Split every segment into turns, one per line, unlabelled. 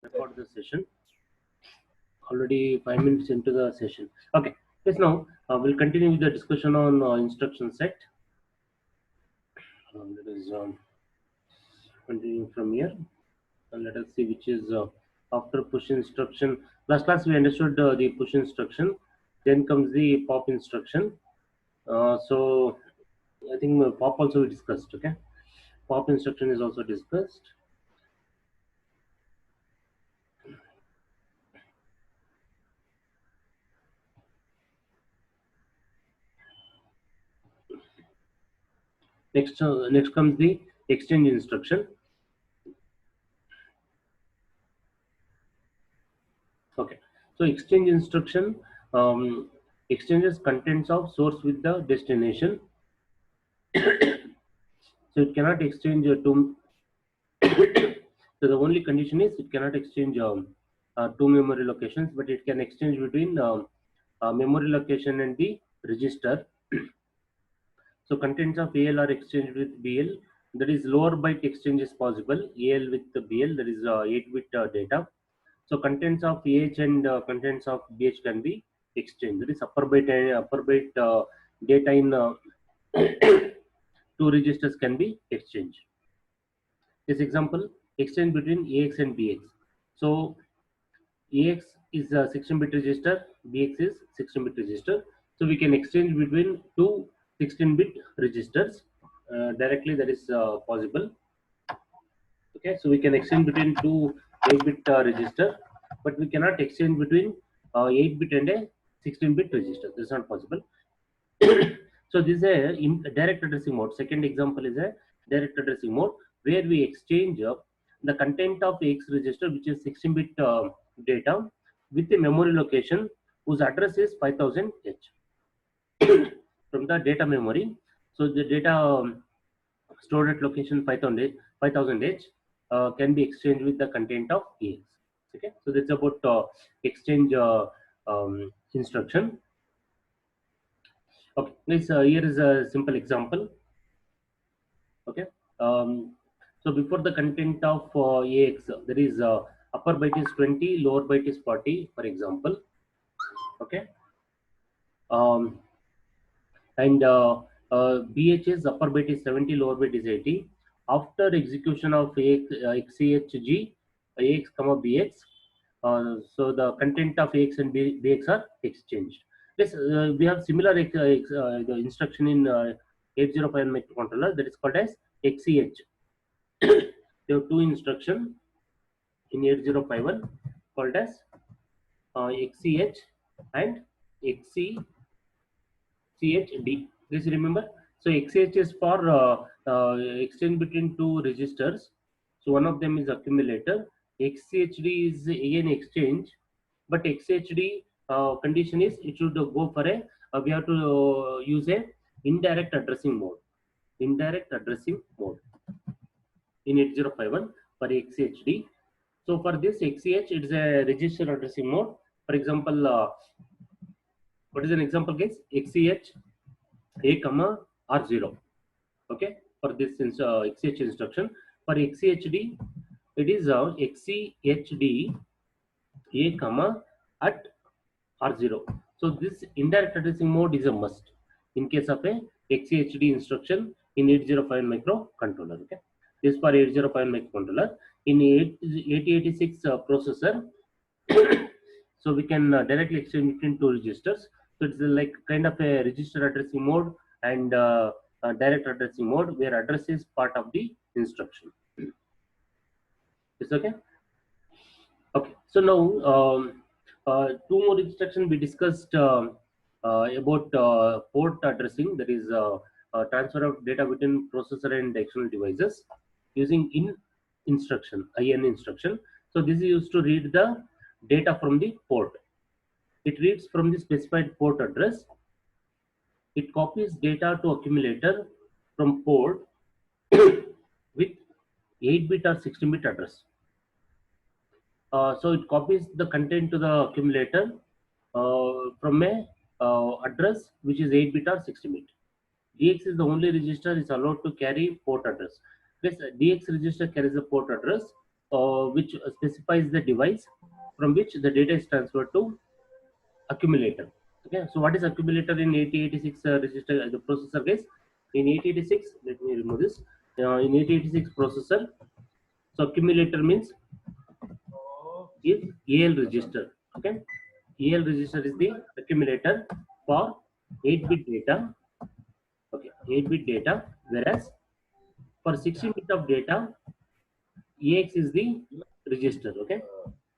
Record the session. Already 5 minutes into the session. Okay. Yes. Now we'll continue with the discussion on instruction set. Let us continue from here. Let us see which is after push instruction. Last class we understood the push instruction. Then comes the pop instruction. So I think pop also we discussed. Okay. Pop instruction is also discussed. Next comes the exchange instruction. Okay. So exchange instruction exchanges contents of source with the destination. So it cannot exchange two. So the only condition is it cannot exchange two memory locations, but it can exchange between memory location and the register. So contents of AL are exchanged with BL. That is lower byte exchange is possible. AL with the BL, that is 8-bit data. So contents of AH and contents of BH can be exchanged. That is upper byte data in two registers can be exchanged. This example, exchange between AX and BX. So AX is a 16-bit register, BX is 16-bit register. So we can exchange between two 16-bit registers directly. That is possible. Okay, so we can exchange between two 8-bit register, but we cannot exchange between 8-bit and a 16-bit register. This is not possible. So this is a direct addressing mode. Second example is a direct addressing mode where we exchange the content of X register, which is 16-bit data, with a memory location whose address is 5000H from the data memory. So the data stored at location 5000H can be exchanged with the content of AX. Okay, so that's about exchange instruction. Okay, next here is a simple example. Okay, so before the content of AX, there is upper byte is 20, lower byte is 40, for example. Okay, um, and BH's upper byte is 70, lower byte is 80. After execution of XCHG, AX comma BX, so the content of AX and BX are exchanged. Yes, we have similar the instruction in 8051 microcontroller that is called as XCH. There are two instruction in 8051 called as XCH and XCHD. Please remember. So XCH is for exchange between two registers. So one of them is accumulator. XCHD is again exchange, but XCHD condition is it should go for a we have to use a indirect addressing mode. Indirect addressing mode in 8051 for XCHD. So for this XCH, it is a register addressing mode. For example, what is an example case? XCH A comma R0. Okay, for this XCH instruction. For XCHD, it is XCHD A comma at R0. So this indirect addressing mode is a must in case of a XCHD instruction in 8051 microcontroller. Okay, this for 8051 microcontroller. In 8086 processor, so we can directly exchange between two registers. So it's like kind of a register addressing mode and direct addressing mode where address is part of the instruction. It's okay. Okay. So now two more instructions we discussed about port addressing, that is transfer of data between processor and external devices using in instruction, IN instruction. So this is used to read the data from the port. It reads from the specified port address. It copies data to accumulator from port with 8-bit or 16-bit address. So it copies the content to the accumulator from a address which is 8-bit or 16-bit. DX is the only register is allowed to carry port address. This DX register carries a port address. which specifies the device from which the data is transferred to accumulator. Okay, so what is accumulator in 8086 register the processor case? In 8086, let me remove this. In 8086 processor, so accumulator means is AL register. Okay, AL register is the accumulator for 8-bit data. Okay, 8-bit data, whereas for 16-bit of data, AX is the register. Okay,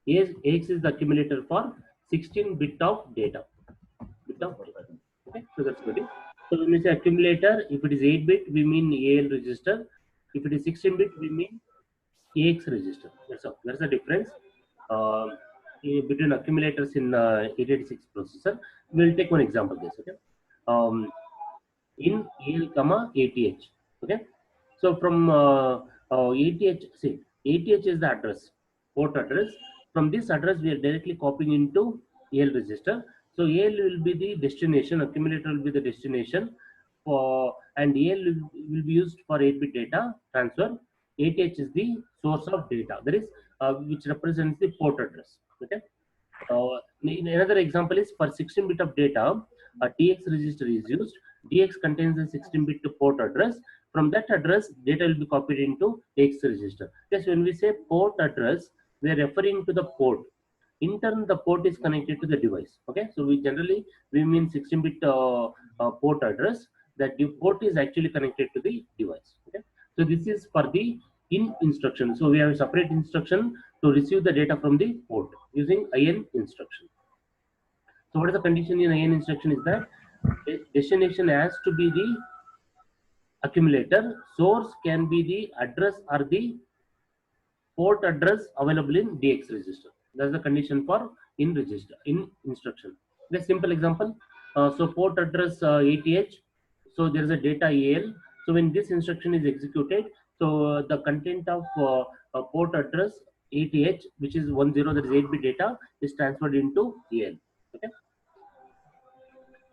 AX is the accumulator for 16-bit of data. Bit of data. Okay, so that's good. So when we say accumulator, if it is 8-bit, we mean AL register. If it is 16-bit, we mean AX register. That's all. That's the difference between accumulators in 886 processor. We'll take one example. This okay. In AL, comma ATH. Okay. So from ATH, see, ATH is the address, port address. From this address, we are directly copying into AL register. So AL will be the destination, accumulator will be the destination, and AL will be used for 8-bit data transfer. ATH is the source of data, that is, which represents the port address. Okay. Another example is for 16-bit of data, a DX register is used. DX contains a 16-bit port address. From that address, data will be copied into X register. Yes, when we say port address, we are referring to the port. In turn, the port is connected to the device. Okay, so we mean 16-bit port address. That the port is actually connected to the device. Okay, so this is for the in instruction. So we have a separate instruction to receive the data from the port using IN instruction. So what is the condition in IN instruction is that destination has to be the accumulator, source can be the address or the port address available in DX register. That's the condition for in register, in instruction. The simple example, so port address 80H, so there is a data AL. So when this instruction is executed, so the content of port address 80H, which is 10, that is 8-bit data, is transferred into AL. Okay.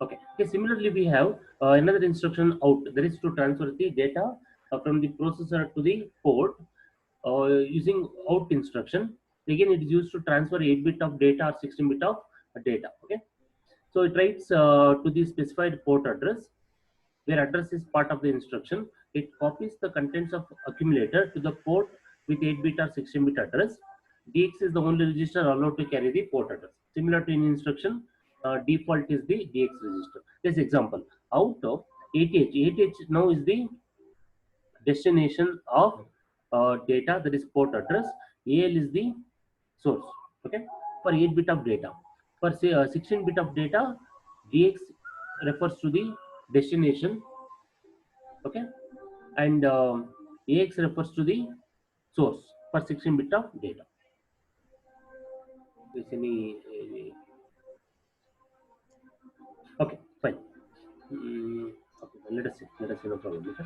Okay. Okay. Similarly, we have another instruction out. That is to transfer the data from the processor to the port using out instruction. Again, it is used to transfer 8-bit of data or 16-bit of data. Okay. So it writes to the specified port address, where address is part of the instruction. It copies the contents of accumulator to the port with 8-bit or 16-bit address. DX is the only register allowed to carry the port address. Similar to in instruction, default is the DX register. This example, out of 8H, 8H now is the destination of data, that is port address. AL is the source. Okay, for 8-bit of data. For say 16-bit of data, DX refers to the destination. Okay, and AX refers to the source for 16-bit of data. Is any okay, fine. Okay, let us see, no problem. Okay.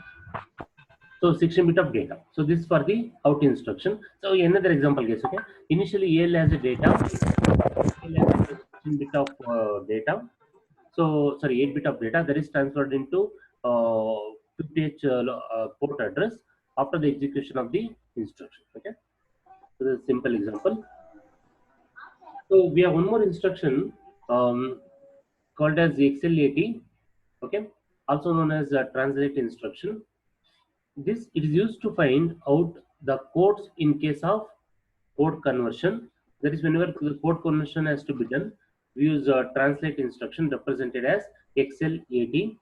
So 16-bit of data. So this is for the out instruction. So another example case. Okay, initially AL has a data, AL has a 16-bit of data. So sorry, 8-bit of data that is transferred into 50H port address after the execution of the instruction. Okay, so this is a simple example. So we have one more instruction called as XL80. Okay, also known as translate instruction. This it is used to find out the codes in case of code conversion. That is, whenever the code conversion has to be done, we use a translate instruction represented as XL80.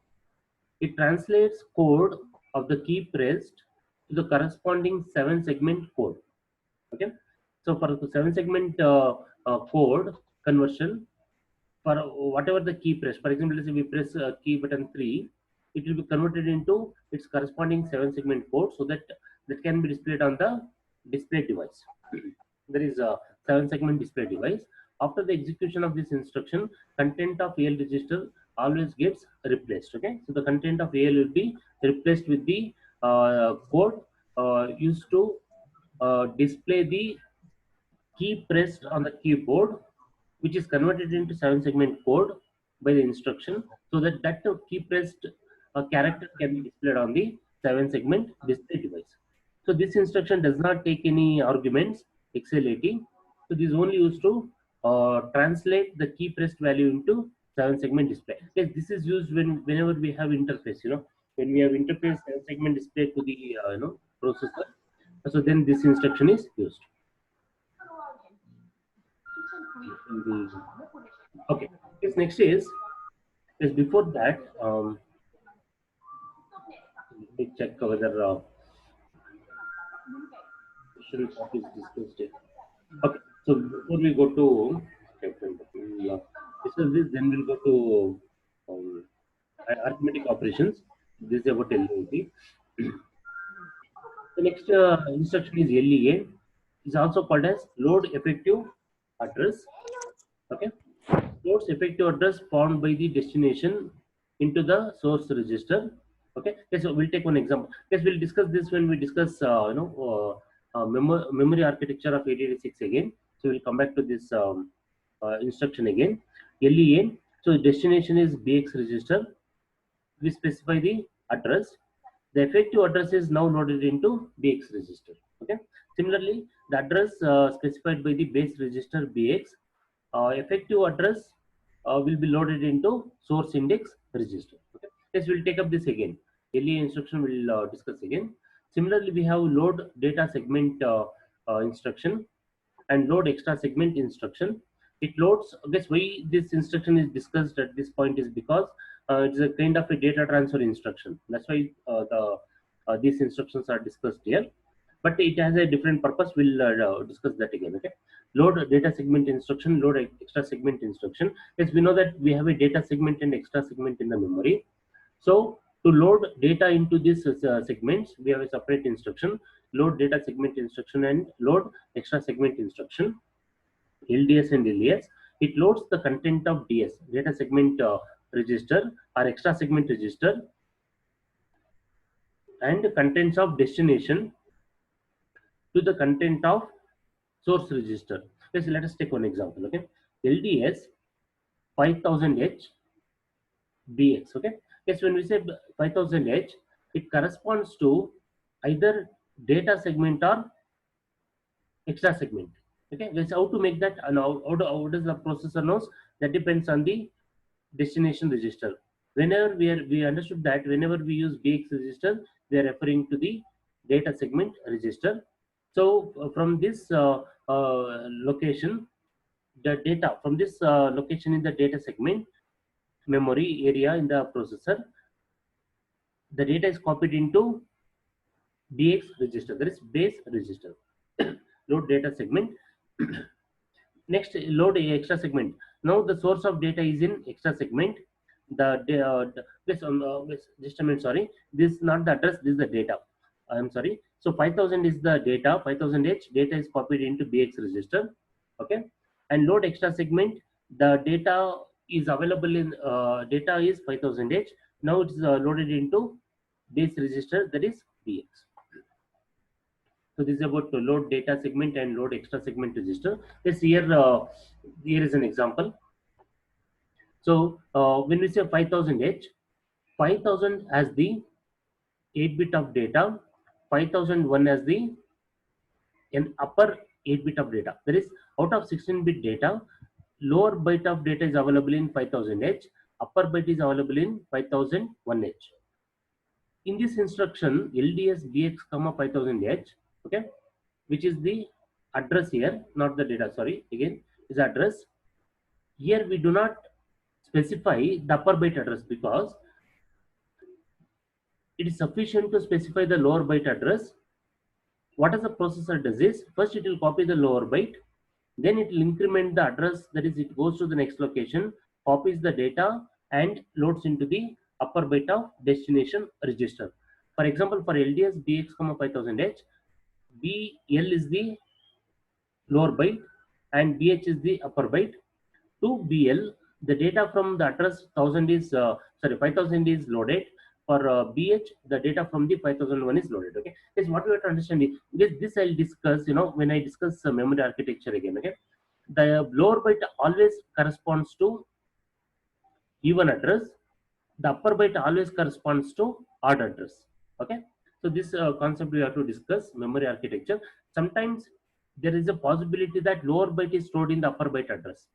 It translates code of the key pressed to the corresponding 7-segment code. Okay, so for the 7-segment code conversion, for whatever the key press, for example, let's say we press key button 3, it will be converted into its corresponding 7-segment code, so that that can be displayed on the display device. There is a 7-segment display device. After the execution of this instruction, content of AL register always gets replaced. Okay, so the content of AL will be replaced with the code used to display the key pressed on the keyboard, which is converted into 7-segment code by the instruction, so that key pressed character can be displayed on the 7-segment display device. So this instruction does not take any arguments. XLAT. So this is only used to translate the key pressed value into 7-segment display. Yes, this is used whenever we have interface. When we have interface 7-segment display to the processor. So then this instruction is used. Okay. Yes, next is before that. Let me check whether special topics discussed here. Okay, so before we go to discuss this, then we'll go to um, arithmetic operations. This is about LOP. The next instruction is LEA. Is also called as load effective address. Okay, loads effective address found by the destination into the source register. Okay, yes, so we'll take one example. Yes, we'll discuss this when we discuss memory architecture of 8086 again. So we'll come back to this instruction again. LEA. So destination is BX register. We specify the address. The effective address is now loaded into BX register. Okay. Similarly, the address specified by the base register BX, effective address will be loaded into source index register. Okay. Yes, we'll take up this again. LEA instruction we'll discuss again. Similarly, we have load data segment instruction and load extra segment instruction. It loads, guess why this instruction is discussed at this point is because it's a kind of a data transfer instruction. That's why these instructions are discussed here. But it has a different purpose. We'll discuss that again. Okay. Load data segment instruction, load extra segment instruction. Yes, we know that we have a data segment and extra segment in the memory. So to load data into these segments, we have a separate instruction, load data segment instruction and load extra segment instruction, LDS and LES. It loads the content of DS, data segment register or extra segment register, and the contents of destination to the content of source register. Yes, let us take one example. Okay, LDS 5000H BX. Okay, yes, when we say 5000H, it corresponds to either data segment or extra segment. Okay, that's how to make that. And how does the processor knows? That depends on the destination register. Whenever we understood that whenever we use BX register, we are referring to the data segment register. So from this location, the data from this location in the data segment memory area in the processor, the data is copied into BX register. That is base register. Load data segment. Next, load a extra segment. Now the source of data is in extra segment. Just a minute. Sorry, this is not the address. This is the data. I'm sorry. So 5000 is the data. 5000H data is copied into BX register. Okay, and load extra segment. The data is available in data is 5000H. Now it is loaded into base register, that is BX. So this is about to load data segment and load extra segment register. Yes, here is an example. So when we say 5000H, 5000 as the 8-bit of data, 5001 as the an upper 8-bit of data. That is, out of 16-bit data, lower byte of data is available in 5000H, upper byte is available in 5001H. In this instruction, LDS BX, 5000H, okay, which is the address here, not the data, sorry, again, is address. Here we do not specify the upper byte address because it is sufficient to specify the lower byte address. What does the processor does is, first it will copy the lower byte, then it will increment the address, that is it goes to the next location, copies the data and loads into the upper byte of destination register. For example, for LDS BX, 5000H, BL is the lower byte and BH is the upper byte. To BL, the data from the address 5000 is loaded. For BH, the data from the 5001 is loaded. Okay, this is what we have to understand. This I'll discuss. When I discuss memory architecture again. Okay, the lower byte always corresponds to even address. The upper byte always corresponds to odd address. Okay, so this concept we have to discuss memory architecture. Sometimes there is a possibility that lower byte is stored in the upper byte address,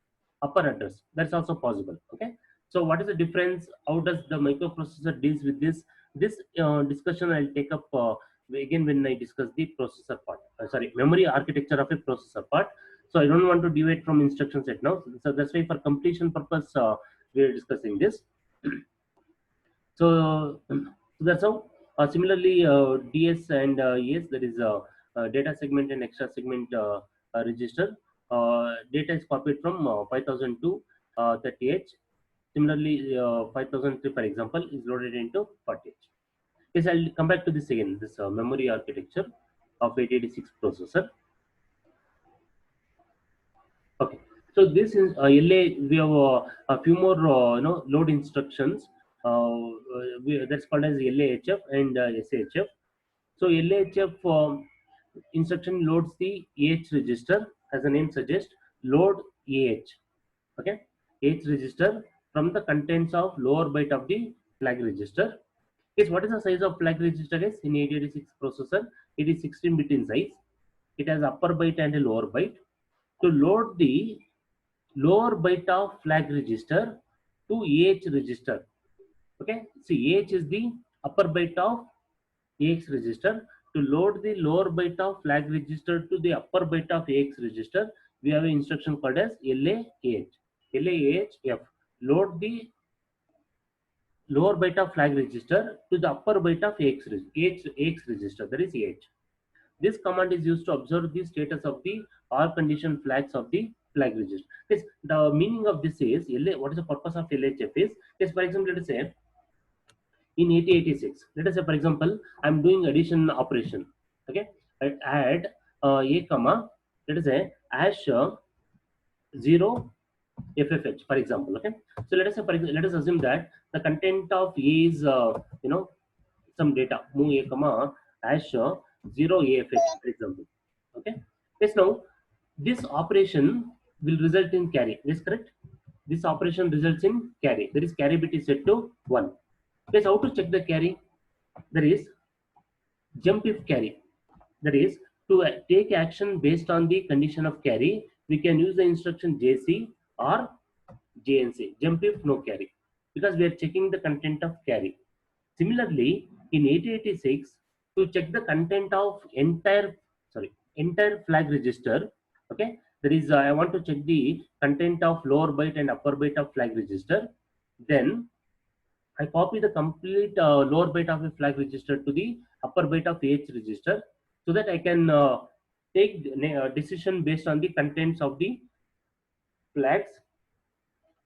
upper address. That's also possible. Okay. So what is the difference? How does the microprocessor deals with this? This discussion I'll take up again when I discuss the processor part. Sorry, memory architecture of a processor part. So I don't want to deviate from instruction set now. So that's why for completion purpose we are discussing this. So that's how. Similarly, DS and ES, there is a data segment and extra segment register. Data is copied from 5000 to 38. Similarly, 5003, for example, is loaded into 48. Yes, I'll come back to this again. This memory architecture of 8086 processor. Okay, so this is LA. We have a few more load instructions. That's called as LAHF and SAHF. So LAHF instruction loads the AH register, as the name suggests. Load AH. Okay, AH register from the contents of lower byte of the flag register. Yes, what is the size of flag register? Is in 8086 processor, it is 16 bit in size. It has upper byte and a lower byte. To load the lower byte of flag register to AH register. Okay, see AH is the upper byte of AX register. To load the lower byte of flag register to the upper byte of AX register, we have an instruction called as LAAH. LAAHF. Load the lower byte of flag register to the upper byte of AX register, that is AH. This command is used to observe the status of the or condition flags of the flag register. Yes, the meaning of this is what is the purpose of LHF is, yes, for example, let us say in 8086, let us say for example, I'm doing addition operation. Okay, I add a comma, let us say hash 0 FFH, for example. Okay, so let us say let us assume that the content of A is some data, move a comma hash 0 AFH, for example. Okay, yes, now this operation will result in carry. Is correct? This operation results in carry. There is carry bit is set to 1. Yes, how to check the carry? There is jump if carry. That is, to take action based on the condition of carry, we can use the instruction JC or JNC, jump if no carry, because we are checking the content of carry. Similarly, in 8086, to check the content of entire flag register, okay, there is I want to check the content of lower byte and upper byte of flag register. Then I copy the complete lower byte of a flag register to the upper byte of AH register, so that I can take decision based on the contents of the flags,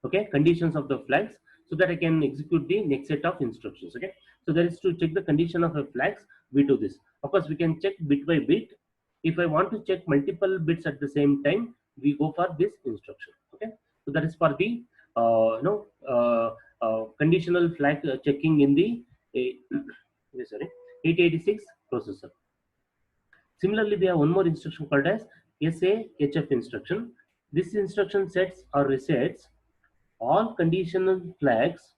okay, conditions of the flags, so that I can execute the next set of instructions. Okay, so that is to check the condition of a flags. We do this. Of course, we can check bit by bit. If I want to check multiple bits at the same time, we go for this instruction. Okay, so that is for the conditional flag checking in the sorry 8086 processor. Similarly, we have one more instruction called as SAHF instruction. This instruction sets or resets all conditional flags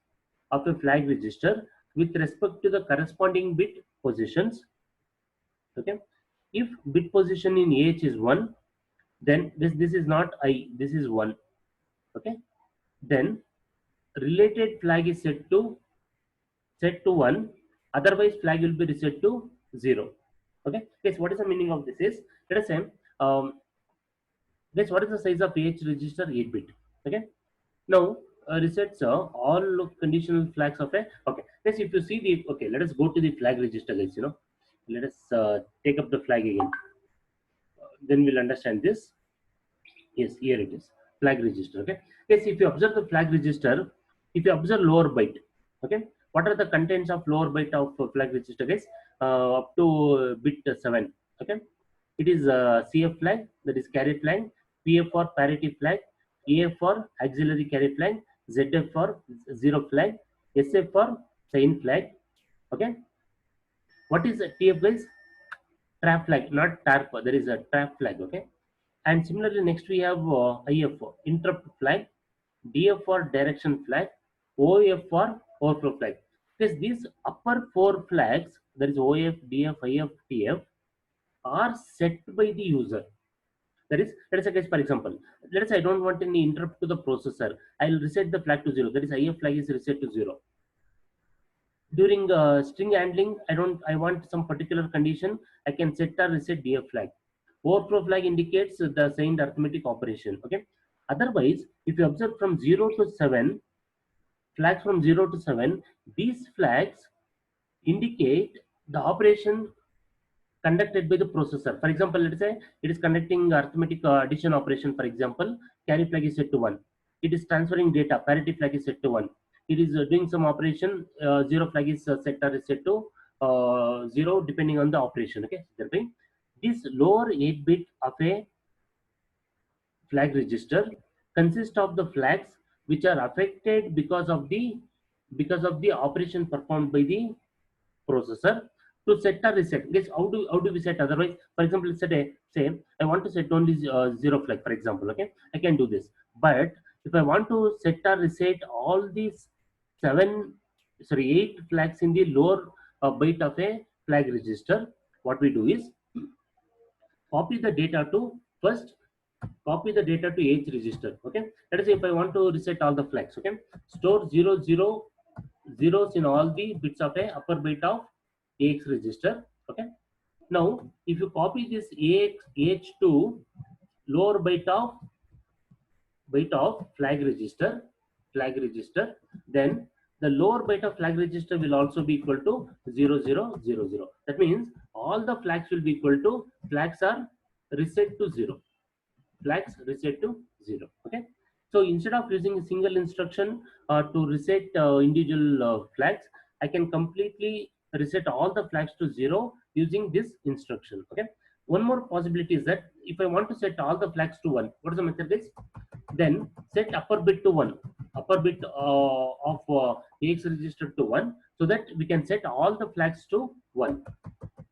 of a flag register with respect to the corresponding bit positions. Okay, if bit position in AH is 1, then this is not I, this is 1. Okay, then related flag is set to 1, otherwise flag will be reset to 0. Okay, guys, what is the meaning of this is, let us say guys, what is the size of AH register? 8 bit. Okay, now resets all conditional flags of a, okay, guys, if you see the, okay, let us go to the flag register, guys. Let us take up the flag again, then we'll understand this. Yes, here it is, flag register. Okay, yes, if you observe the flag register, if you observe lower byte, okay, what are the contents of lower byte of flag register, guys? Up to bit 7. Okay, it is CF flag, that is carry flag, PF for parity flag, AF for auxiliary carry flag, ZF for zero flag, SF for sign flag. Okay, what is a TF, guys? Trap flag, not TARP, there is a trap flag. Okay, and similarly next we have IF interrupt flag, DF for direction flag, OF for overflow flag. Because these upper 4 flags, that is OF, DF, IF, TF, are set by the user. That is, let us say guys, for example, let us say I don't want any interrupt to the processor. I'll reset the flag to 0. That is, IF flag is reset to 0. During string handling, I want some particular condition. I can set or reset DF flag. Overflow flag indicates the signed arithmetic operation. Okay. Otherwise, if you observe from 0 to 7, flags from 0 to 7, these flags indicate the operation conducted by the processor. For example, let's say it is conducting arithmetic addition operation. For example, carry flag is set to 1. It is transferring data. Parity flag is set to 1. It is doing some operation. 0 flag is set or is set to 0 depending on the operation. Okay, thereby this lower 8-bit of a flag register consists of the flags which are affected because of the operation performed by the processor to set or reset. Guess how do we set? Otherwise, for example, let's say I want to set only 0 flag, for example. Okay, I can do this. But if I want to set or reset all these 8 flags in the lower byte of a flag register, what we do is copy the data to first copy the data to H register. Okay, let us say if I want to reset all the flags. Okay, store 0 zeros in all the bits of a upper byte of AX register. Okay, now if you copy this AX to lower byte of flag register, then the lower byte of flag register will also be equal to 0000. That means all the flags will be equal to flags are reset to 0. Flags reset to 0. Okay, so instead of using a single instruction to reset individual flags, I can completely reset all the flags to 0 using this instruction. Okay, one more possibility is that if I want to set all the flags to 1, what is the method is? Then set upper bit to 1, upper bit of AX register to 1, so that we can set all the flags to 1.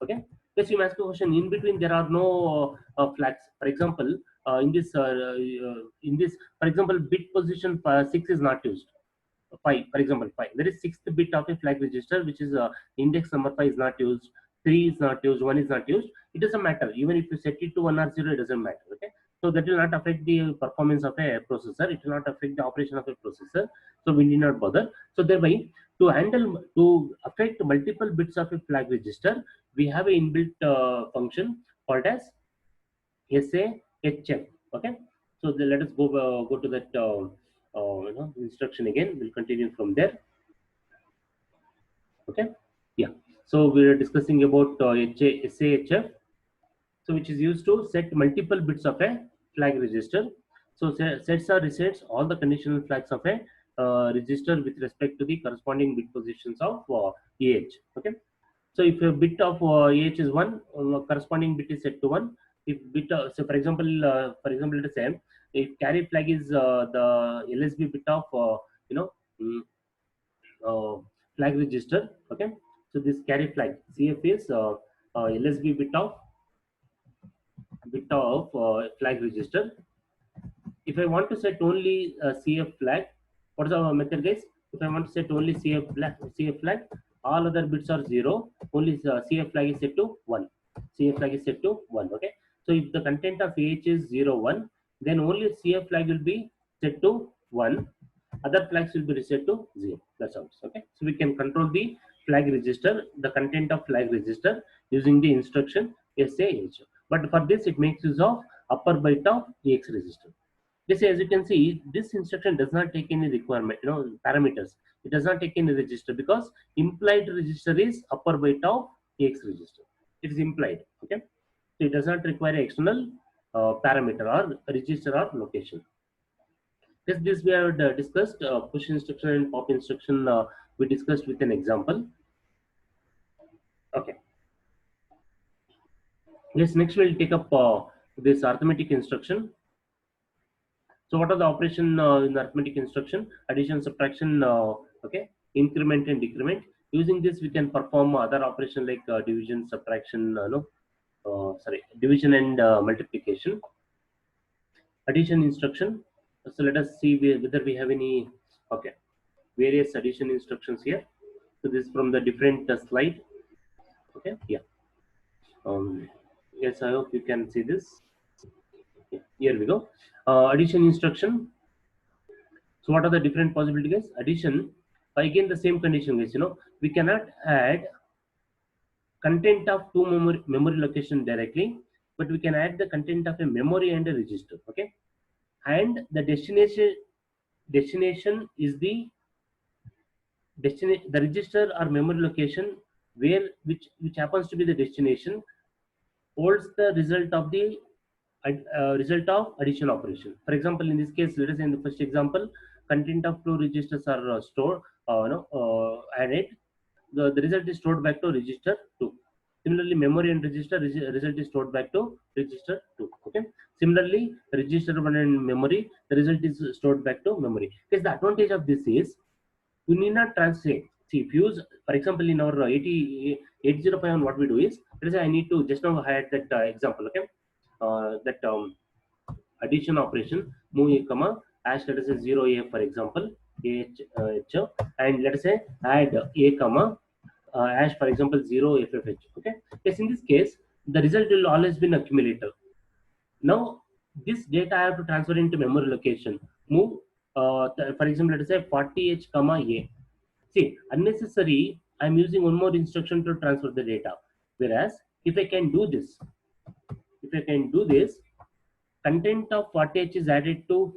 Okay, yes, you ask a question. In between, there are no flags. For example, in this, for example, bit position 6 is not used. 5, for example, 5. There is sixth bit of a flag register, which is index number 5 is not used. 3 is not used. 1 is not used. It doesn't matter. Even if you set it to 1 or 0, it doesn't matter. Okay, so that will not affect the performance of a processor. It will not affect the operation of a processor. So we need not bother. So thereby, to affect multiple bits of a flag register, we have a inbuilt function called as SAHF. Okay, so let us go to that instruction again. We'll continue from there. Okay, yeah. So we are discussing about SAHF, so which is used to set multiple bits of a flag register. So sets or resets all the conditional flags of a register with respect to the corresponding bit positions of AH. Okay, so if a bit of AH is 1, corresponding bit is set to 1. If bit so for example, let us say if carry flag is the LSB bit of you know mm, flag register. Okay, so this carry flag CF is LSB bit of flag register. If I want to set only CF flag, what is our method, guys? If I want to set only CF flag, all other bits are 0. Only CF flag is set to 1. CF flag is set to 1. Okay. So if the content of AH is 0, 1, then only CF flag will be set to 1. Other flags will be reset to 0. That's all. Okay. So we can control the flag register, the content of flag register using the instruction SAH. But for this, it makes use of upper byte of AX register. This, as you can see, this instruction does not take any requirement, parameters. It does not take any register because implied register is upper byte of AX register. It is implied. Okay, so it does not require external parameter or register or location. This we have discussed push instruction and pop instruction. We discussed with an example. Okay. Yes. Next we'll take up this arithmetic instruction. So what are the operation in the arithmetic instruction? Addition, subtraction, okay, increment and decrement. Using this, we can perform other operation like division, subtraction, division and multiplication. Addition instruction. So let us see whether we have any, okay, various addition instructions here. So this is from the different slide. Okay, yeah. Yes, I hope you can see this. Here we go. Addition instruction. So what are the different possibilities? Addition, again the same condition guys, we cannot add content of two memory location directly, but we can add the content of a memory and a register. Okay, and the destination is the register or memory location where which happens to be the destination holds the result of addition operation. For example, in this case, let us say in the first example, content of two registers are stored, added. The result is stored back to register 2. Similarly, memory and register result is stored back to register 2. Okay. Similarly, register 1 and memory, the result is stored back to memory. Because the advantage of this is you need not translate. See, if you use, for example, in our 8051, what we do is, let us say I need to just now I had that example, okay? That addition operation, move a comma, hash let us say 0a, for example, h, and let us say add a comma, hash for example 0ffh. Okay, yes, in this case, the result will always be an accumulator. Now, this data I have to transfer into memory location. Move, for example, let us say 40h comma a. See, unnecessary, I'm using one more instruction to transfer the data. Whereas, if I can do this, content of 40h is added to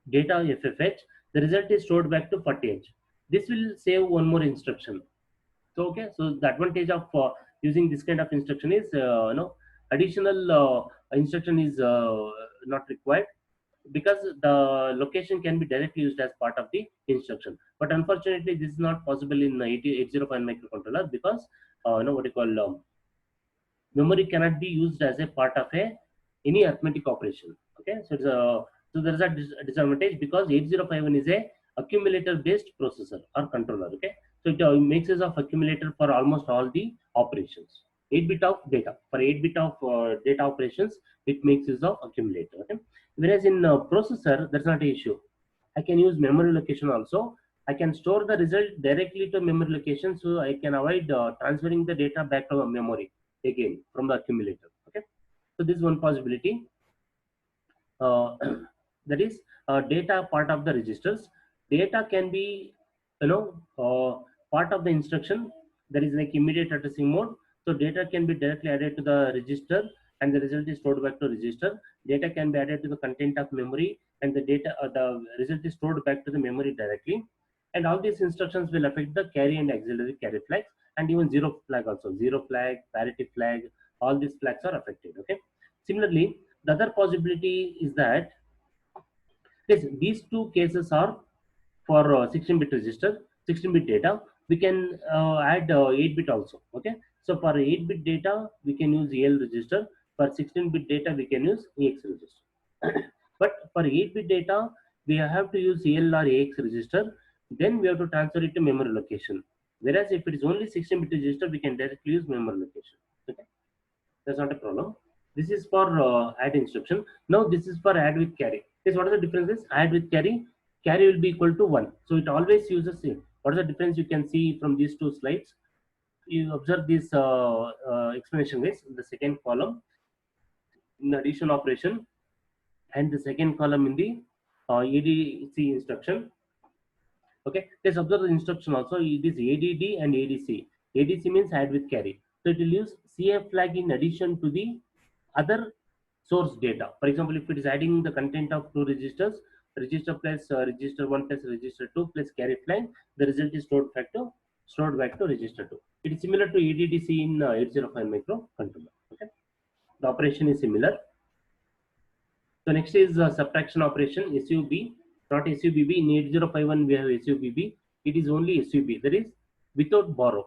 data FFH, the result is stored back to 40h. This will save one more instruction. So, okay, so the advantage of using this kind of instruction is, additional instruction is not required because the location can be directly used as part of the instruction. But unfortunately, this is not possible in 8085 microcontroller because, what you call memory cannot be used as a part of any arithmetic operation. Okay, so there is a disadvantage because 8051 is a accumulator based processor or controller. Okay, so it makes use of accumulator for almost all the operations. 8-bit of data, for 8-bit of data operations, it makes use of accumulator. Okay, whereas in processor that's not an issue. I can use memory location also. I can store the result directly to memory location, so I can avoid transferring the data back to memory again from the accumulator. Okay, so this is one possibility. uh, that is data part of the registers. Data can be, part of the instruction, that is like immediate addressing mode. So data can be directly added to the register and the result is stored back to register. Data can be added to the content of memory and the result is stored back to the memory directly. And all these instructions will affect the carry and auxiliary carry flags, and even zero flag also. Zero flag, parity flag, all these flags are affected. Okay, similarly, the other possibility is that, yes, these two cases are for 16-bit register, 16-bit data. We can add 8-bit also. Okay, so for 8-bit data, we can use EL register. For 16-bit data, we can use EX register. But for 8-bit data, we have to use EL or AX register. Then we have to transfer it to memory location. Whereas if it is only 16-bit register, we can directly use memory location. Okay, that's not a problem. This is for add instruction. Now this is for add with carry. Yes, what are the differences? Add with carry, carry will be equal to 1. So it always uses same. What is the difference you can see from these two slides? You observe this explanation guys. The second column in the addition operation and the second column in the ADC instruction. Okay, let's observe the instruction also. It is ADD and ADC. ADC means add with carry. So it will use CF flag in addition to the other source data. For example, if it is adding the content of two registers, register plus register 1 plus register 2 plus carry flag, the result is stored back to register 2. It is similar to ADDC in 805 microcontroller. Okay, the operation is similar. So next is subtraction operation, SUB, not SUBB. In 8051 we have SUBB. It is only SUB, that is without borrow.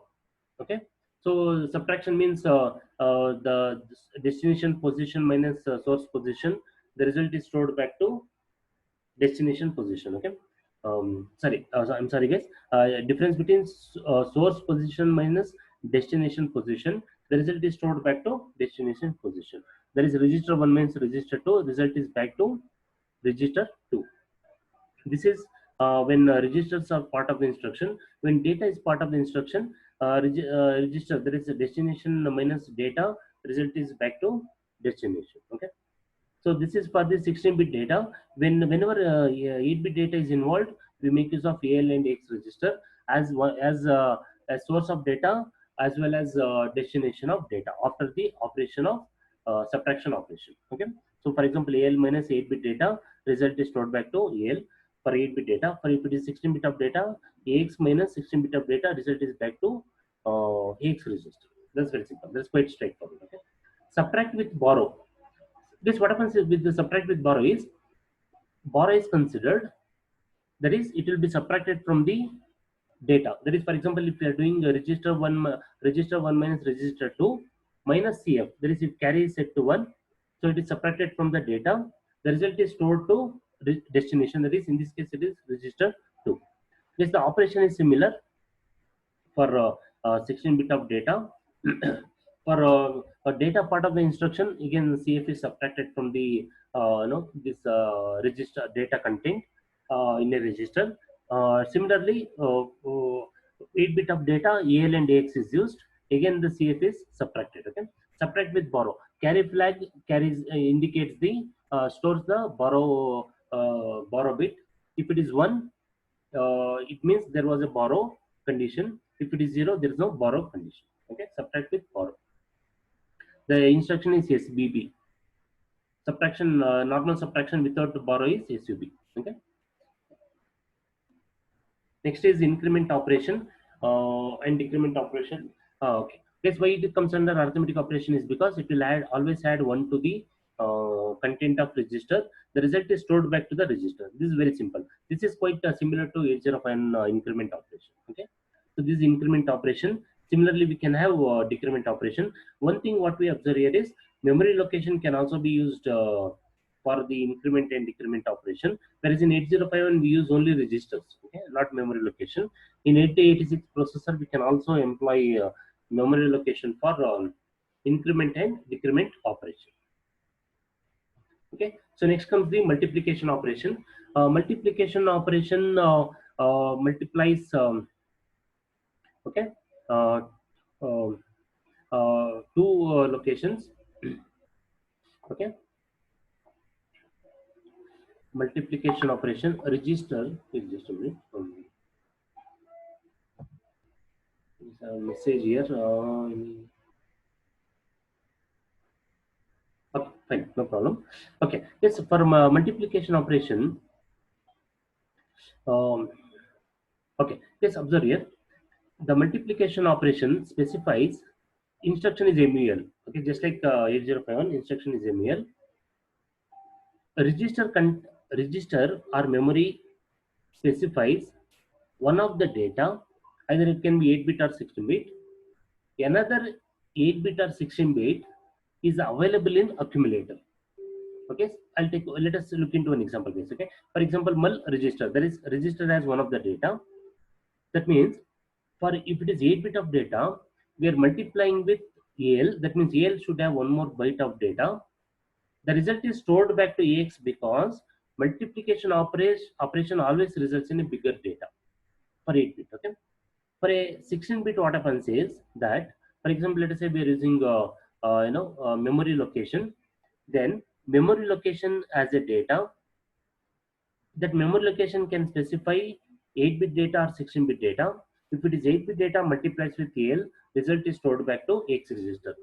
Okay. So subtraction means the destination position minus source position. The result is stored back to destination position. Okay. I'm sorry guys. Difference between source position minus destination position. The result is stored back to destination position. There is register 1 means register 2. Result is back to register 2. This is when registers are part of the instruction. When data is part of the instruction, register, there is a destination minus data. Result is back to destination. Okay. So this is for the 16-bit data. Whenever 8-bit data is involved, we make use of AL and X register as a source of data as well as destination of data after the operation of subtraction operation. Okay. So for example, AL minus 8-bit data, result is stored back to AL for 8-bit data. For if it is 16-bit of data, AX minus 16-bit of data, result is back to AX register. That's very simple. That's quite straightforward. Okay. Subtract with borrow. This what happens is with the subtract with borrow is considered, that is it will be subtracted from the data. That is, for example, if you are doing a register 1 minus register 2 minus CF, that is if carry is set to 1, so it is subtracted from the data. The result is stored to destination, that is in this case it is register 2. Yes, the operation is similar for 16-bit of data. For a data part of the instruction, again CF is subtracted from the this register data content in a register. Similarly, 8-bit of data, AL and AX is used. Again, the CF is subtracted. Okay, subtract with borrow. Carry flag carries indicates the stores the borrow bit. If it is 1, it means there was a borrow condition. If it is 0, there is no borrow condition. Okay, subtract with borrow. The instruction is SBB. Subtraction, normal subtraction without borrow is SUB. Okay. Next is increment operation and decrement operation. Okay. That's why it comes under arithmetic operation is because it will always add 1 to the content of register. The result is stored back to the register. This is very simple. This is quite similar to 8051 increment operation. Okay. So this is increment operation. Similarly, we can have decrement operation. One thing what we observe here is memory location can also be used for the increment and decrement operation. Whereas in 8051 we use only registers, okay, not memory location. In 8086 processor we can also employ memory location for increment and decrement operation. Okay, so next comes the multiplication operation. Multiplication operation multiplies okay uh, uh, two locations. Okay, multiplication operation register. Just a minute. There's a message here. Okay, fine, no problem. Okay, yes, for multiplication operation. Um, okay, yes, observe here. The multiplication operation specifies instruction is MUL. Okay, just like 8051 instruction is MUL. Register register or memory specifies one of the data, either it can be 8-bit or 16-bit. Another 8-bit or 16-bit is available in accumulator. Okay, let us look into an example case. Okay, for example, mul register, that is register as one of the data. That means for if it is 8-bit of data, we are multiplying with AL. That means AL should have one more byte of data. The result is stored back to AX because multiplication operation always results in a bigger data for 8-bit. Okay, for a 16-bit, what happens is that, for example, let us say we are using memory location. Then memory location as a data, that memory location can specify 8-bit data or 16-bit data. If it is 8-bit data multiplies with AL, result is stored back to X register.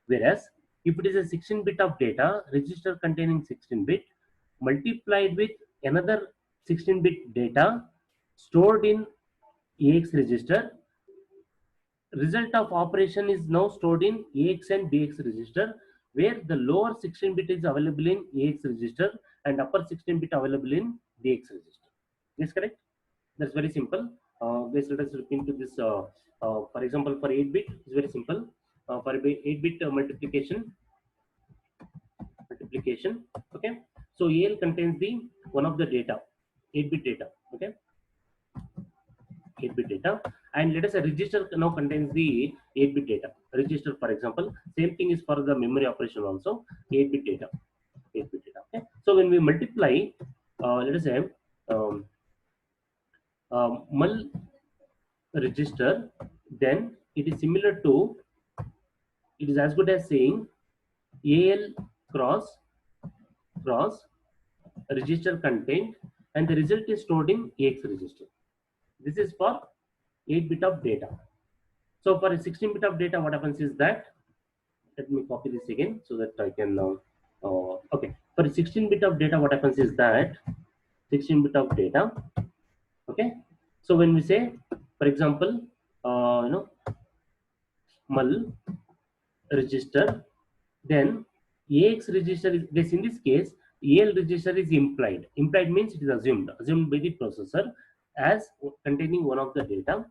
Whereas if it is a 16-bit of data, register containing 16-bit multiplied with another 16-bit data stored in AX register, result of operation is now stored in AX and BX register, where the lower 16-bit is available in AX register and upper 16-bit available in BX register. Is correct? That's very simple. Let us look into this. For example, for 8-bit, it's very simple. For 8-bit multiplication. Okay. So AL contains the one of the data, 8-bit data. Okay. 8-bit data, and let us say register now contains the 8-bit data. Register, for example, same thing is for the memory operation also, 8-bit data. 8-bit data. Okay. So when we multiply, let us say um, mul register, then it is similar to, it is as good as saying AL cross cross register content, and the result is stored in AX register. This is for 8-bit of data. So for a 16-bit of data, what happens is that, let me copy this again so that I can okay, for a 16-bit of data, what happens is that 16-bit of data, okay. So when we say, for example, mul register, then AX register is this. In this case, AL register is implied. Implied means it is assumed by the processor as containing one of the data.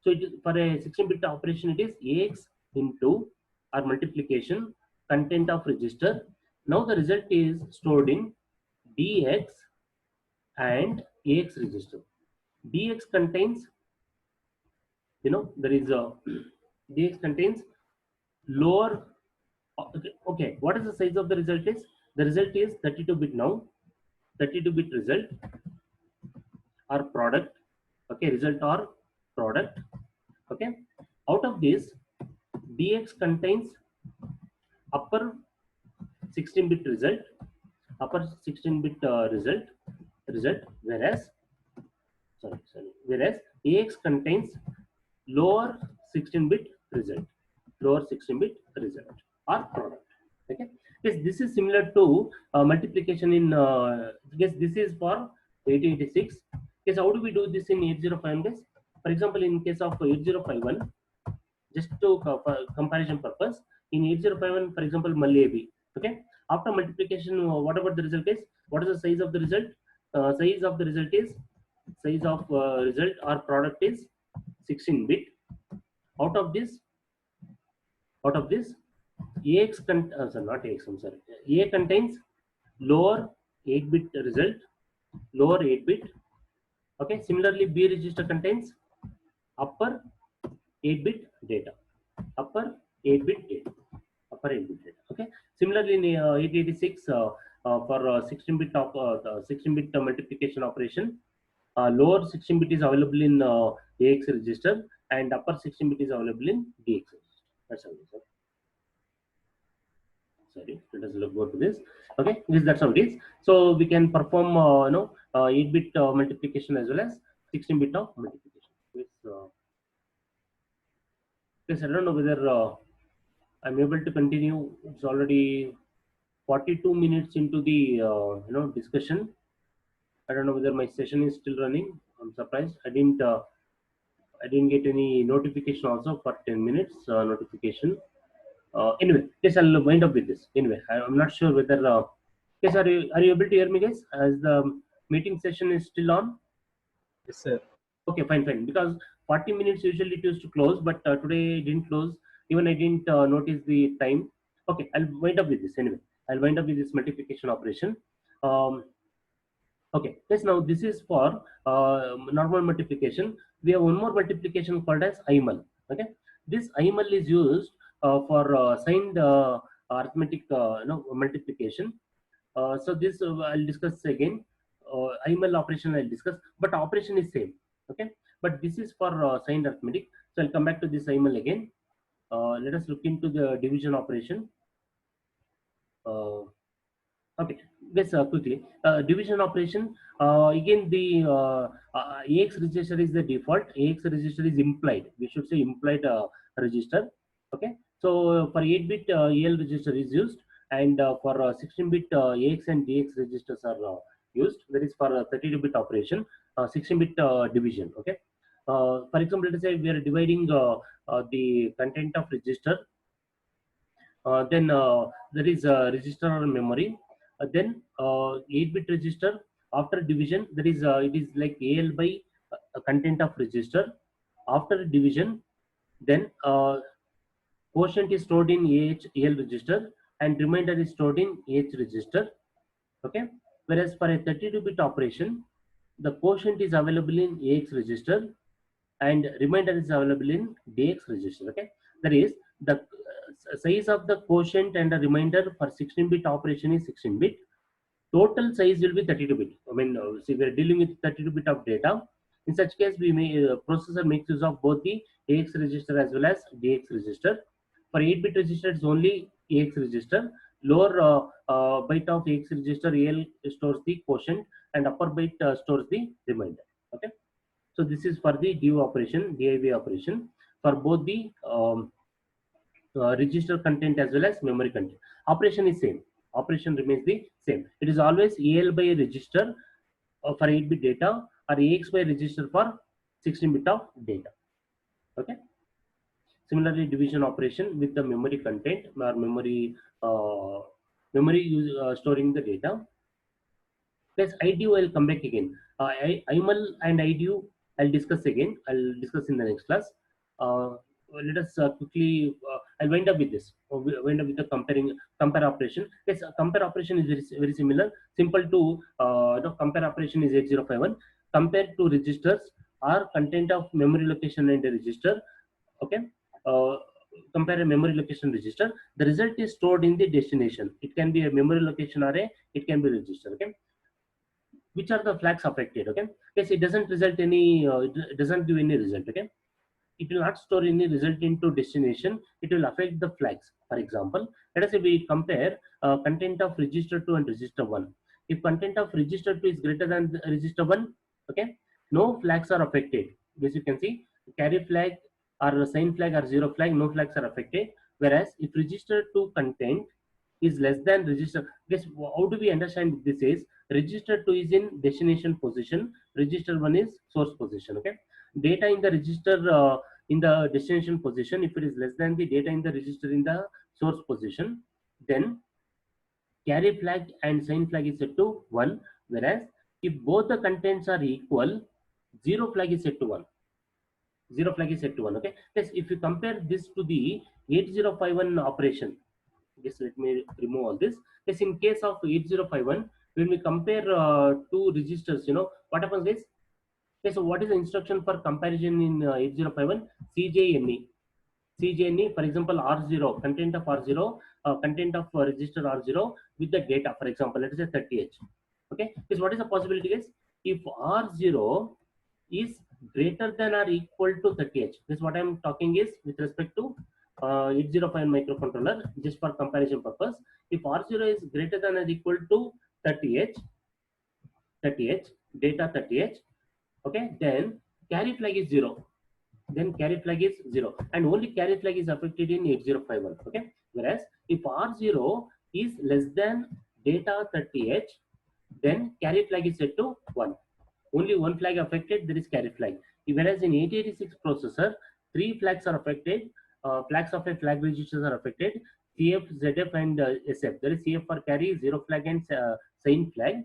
So it is, for a 16-bit operation, it is AX into or multiplication content of register. Now the result is stored in DX and AX register. DX contains, there is a DX contains lower. Okay, what is the size of the result is? The result is 32-bit now. 32-bit result or product. Okay, result or product. Okay, out of this, DX contains upper 16-bit result, upper 16-bit result, whereas whereas AX contains lower 16-bit result, lower 16-bit result or product. Okay, yes, this is similar to multiplication in yes, this is for 8086. Yes, how do we do this in 8051? Guys, for example, in case of 8051, just to for comparison purpose, in 8051, for example, MALAB, okay, after multiplication, whatever the result is, what is the size of the result? Size of the result is, size of result or product is 16-bit. Out of this, AX sorry, not AX, I'm sorry, A contains lower 8-bit result, lower 8-bit. Okay, similarly, B register contains upper 8-bit data, upper 8-bit data, upper 8-bit data. Okay, similarly in 8086, for 16-bit of 16-bit multiplication operation, lower 16-bit is available in AX register and upper 16-bit is available in DX register. That's how it is. Sorry, let us go to this. Okay, that's how it is. So we can perform 8-bit multiplication as well as 16-bit of multiplication. Yes, I don't know whether I'm able to continue. It's already 42 minutes into the discussion. I don't know whether my session is still running. I'm surprised. I didn't get any notification also for 10 minutes notification. Anyway, yes, I'll wind up with this. Anyway, I'm not sure whether. Yes, are you able to hear me, guys? As the meeting session is still on.
Yes, sir.
Okay, fine. Because 40 minutes usually it used to close, but today it didn't close. Even I didn't notice the time. Okay, I'll wind up with this anyway. I'll wind up with this multiplication operation. Um, okay, yes. Now this is for normal multiplication. We have one more multiplication called as IMUL. Okay, this IMUL is used for signed arithmetic multiplication. So this I'll discuss again. IML operation I'll discuss, but operation is same. Okay, but this is for signed arithmetic. So I'll come back to this IML again. Let us look into the division operation. Okay, yes, quickly. Division operation. Again, the AX register is the default. AX register is implied. We should say implied register. Okay. So for 8-bit EL register is used, and for 16-bit AX and DX registers are used. That is for 32-bit operation, 16-bit division. Okay. For example, let us say we are dividing the content of register. Then there is a register or memory. Then 8-bit register, after division, there is it is like AL by content of register. After division, then quotient is stored in AL register and remainder is stored in AH register. Okay. Whereas for a 32-bit operation, the quotient is available in AX register and remainder is available in DX register. Okay, that is the size of the quotient and the remainder for 16-bit operation is 16-bit. Total size will be 32-bit. I mean, see, we are dealing with 32-bit of data. In such case, we may processor makes use of both the AX register as well as DX register. For 8-bit register, it's only AX register. lower byte of X register AL stores the quotient and upper byte stores the remainder. Okay, so this is for the div operation, div operation for both the register content as well as memory content. Operation is same. Operation remains the same. It is always AL by register for 8-bit data or AX by register for 16-bit of data. Okay. Similarly, division operation with the memory content or storing the data. Plus IDU, I'll come back again. IML and IDU, I'll discuss again. I'll discuss in the next class. Let us quickly. I'll wind up with this. Wind up with the compare operation. Yes, compare operation is very similar. Simple to compare operation is 8051. Compare to registers or content of memory location and the register. Okay. Uh, Compare a memory location register. The result is stored in the destination. It can be a memory location array. It can be register. Okay, which are the flags affected. Okay, yes, it doesn't result any it doesn't give any result. Okay, it will not store any result into destination. It will affect the flags. For example, let us say we compare content of register 2 and register 1. If content of register 2 is greater than register 1, okay, no flags are affected. This you can see, carry flag or sign flag or zero flag, no flags are affected. Whereas if register 2 content is less than register, guess how do we understand this is register 2 is in destination position, register 1 is source position. Okay, data in the register in the destination position, if it is less than the data in the register in the source position, then carry flag and sign flag is set to 1. Whereas if both the contents are equal, zero flag is set to 1. Zero flag is set to 1. Okay, yes, if you compare this to the 8051 operation, just let me remove all this. Yes, in case of 8051, when we compare two registers, what happens is, okay, so what is the instruction for comparison in 8051? CJNE. CJNE, for example, R0, content of R0, content of register R0 with the data, for example, let us say 30H. Okay, so what is the possibility is, if R0 is greater than or equal to 30H, this what I am talking is with respect to 8051 microcontroller, just for comparison purpose. If R0 is greater than or equal to 30H, 30H, data 30H, okay, then carry flag is 0. Then carry flag is 0, and only carry flag is affected in 8051. Okay, whereas if R0 is less than data 30H, then carry flag is set to 1. Only one flag affected, there is carry flag. Whereas in 8086 processor, three flags are affected. Flags of a flag registers are affected: CF, ZF, and SF. There is CF for carry, zero flag, and sign flag.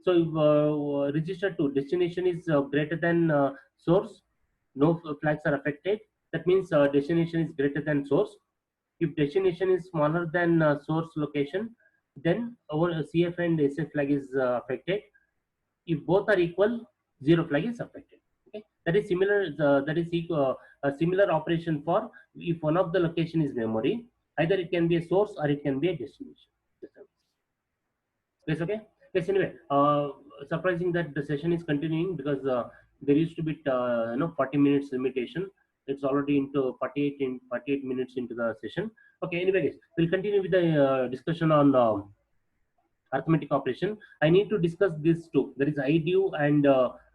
So if register to destination is greater than source, no flags are affected. That means destination is greater than source. If destination is smaller than source location, then our CF and SF flag is affected. If both are equal, zero flag is affected. Okay, that is similar. That is a similar operation for if one of the location is memory. Either it can be a source or it can be a destination. Yes, okay. Yes, anyway, surprising that the session is continuing because there used to be 40 minutes limitation. It's already into 48 minutes into the session. Okay, anyway, guys, we'll continue with the discussion on arithmetic operation. I need to discuss this too. There is IDU and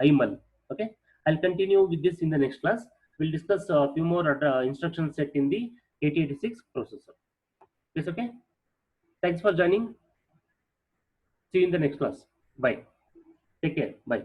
IML. Okay, I'll continue with this in the next class. We'll discuss a few more instruction set in the 8086 processor. Yes, okay. Thanks for joining. See you in the next class. Bye. Take care. Bye.